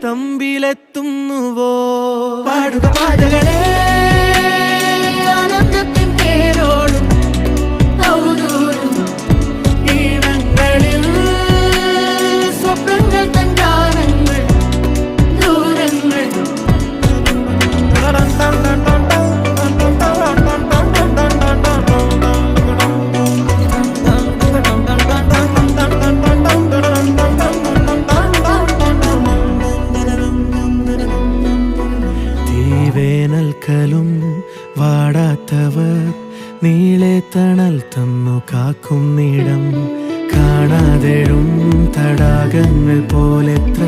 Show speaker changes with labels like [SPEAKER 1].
[SPEAKER 1] തമ്പിലെത്തുന്നുവോ?
[SPEAKER 2] പാടുക പാതകളെ ആനന്ദത്തിൻ പേരോടും ഔദൂരും ഈണങ്ങളിൽ സ്വപ്നങ്ങൾ തൻ ഗാനങ്ങൾ ദൂരങ്ങൾ.
[SPEAKER 1] വേനൽക്കലും വാടാത്തവർ നീളെ തണൽ തന്നു കാക്കും നീടം കാണാതെഴും തടാകങ്ങൾ പോലെത്ര